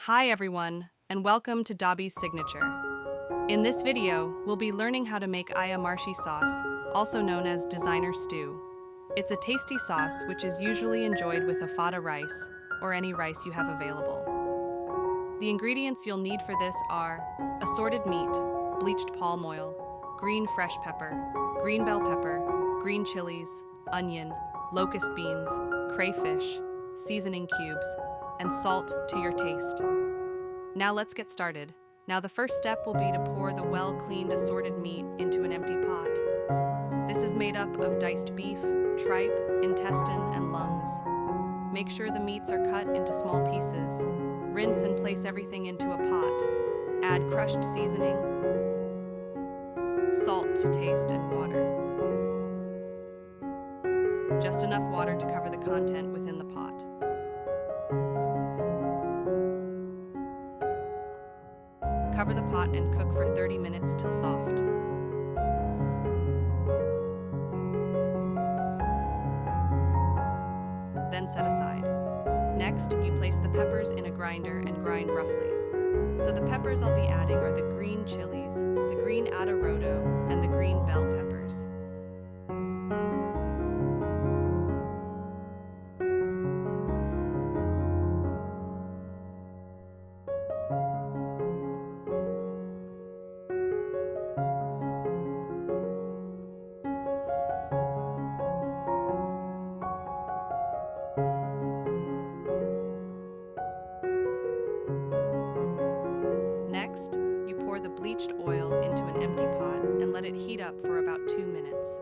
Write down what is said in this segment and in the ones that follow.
Hi everyone, and welcome to Dabi's Signature. In this video, we'll be learning how to make Ayamashe sauce, also known as designer stew. It's a tasty sauce which is usually enjoyed with Ofada rice, or any rice you have available. The ingredients you'll need for this are assorted meat, bleached palm oil, green fresh pepper, green bell pepper, green chilies, onion, locust beans, crayfish, seasoning cubes, and salt to your taste. Now let's get started. Now the first step will be to pour the well-cleaned assorted meat into an empty pot. This is made up of diced beef, tripe, intestine, and lungs. Make sure the meats are cut into small pieces. Rinse and place everything into a pot. Add crushed seasoning, salt to taste, and water. Just enough water to cover the content within the pot. Cover the pot and cook for 30 minutes till soft. Then set aside. Next, you place the peppers in a grinder and grind roughly. So the peppers I'll be adding are the green chilies, the green a.k.a, and the green bell peppers. Next, you pour the bleached oil into an empty pot and let it heat up for about 2 minutes.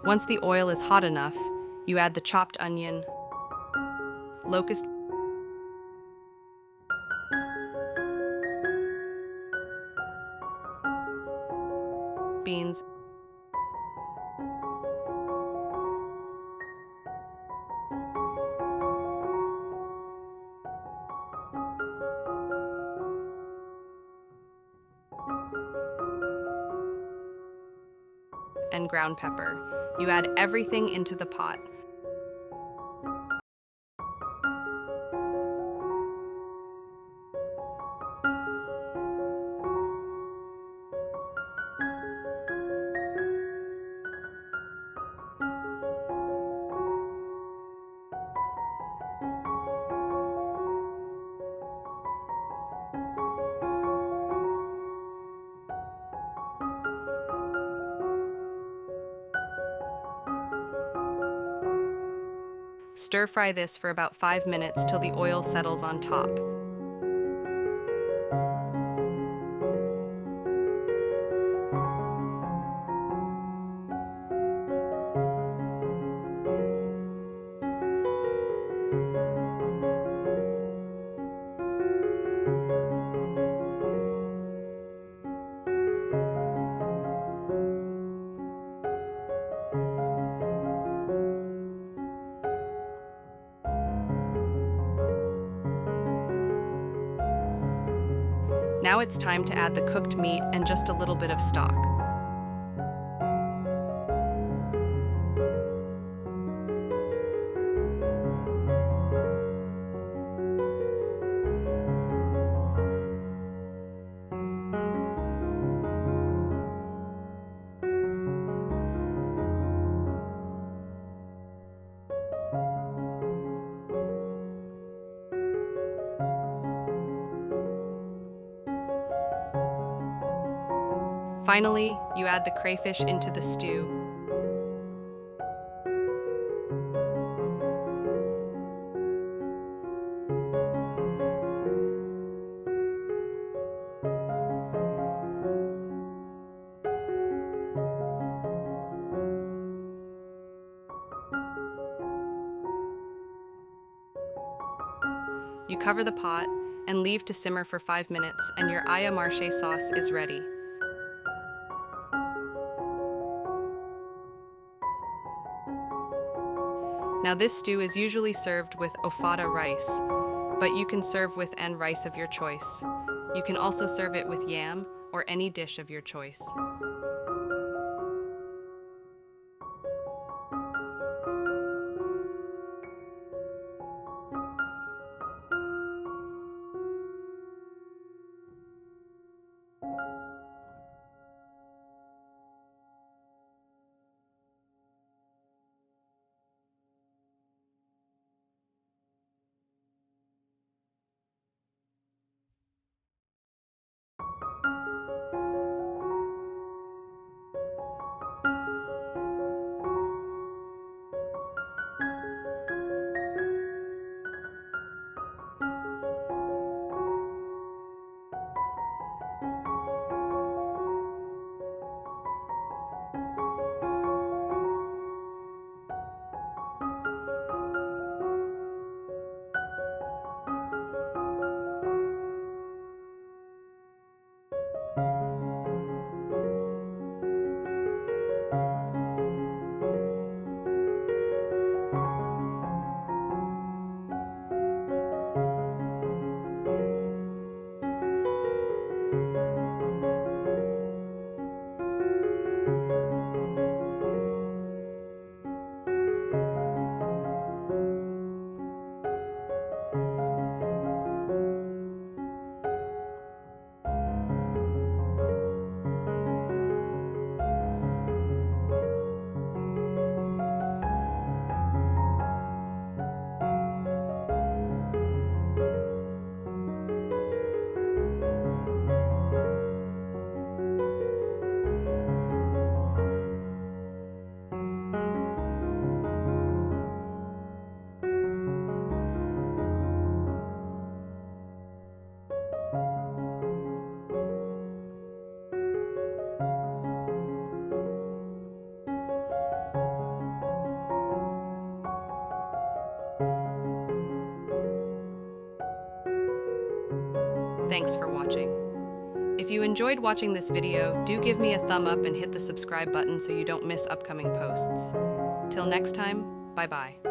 Once the oil is hot enough, you add the chopped onion, locust beans, and ground pepper. You add everything into the pot. Stir fry this for about 5 minutes till the oil settles on top. Now it's time to add the cooked meat and just a little bit of stock. Finally, you add the crayfish into the stew. You cover the pot and leave to simmer for 5 minutes, and your Ayamashe sauce is ready. Now this stew is usually served with Ofada rice, but you can serve with any rice of your choice. You can also serve it with yam or any dish of your choice. Thanks for watching. If you enjoyed watching this video, do give me a thumb up and hit the subscribe button so you don't miss upcoming posts. Till next time, bye-bye.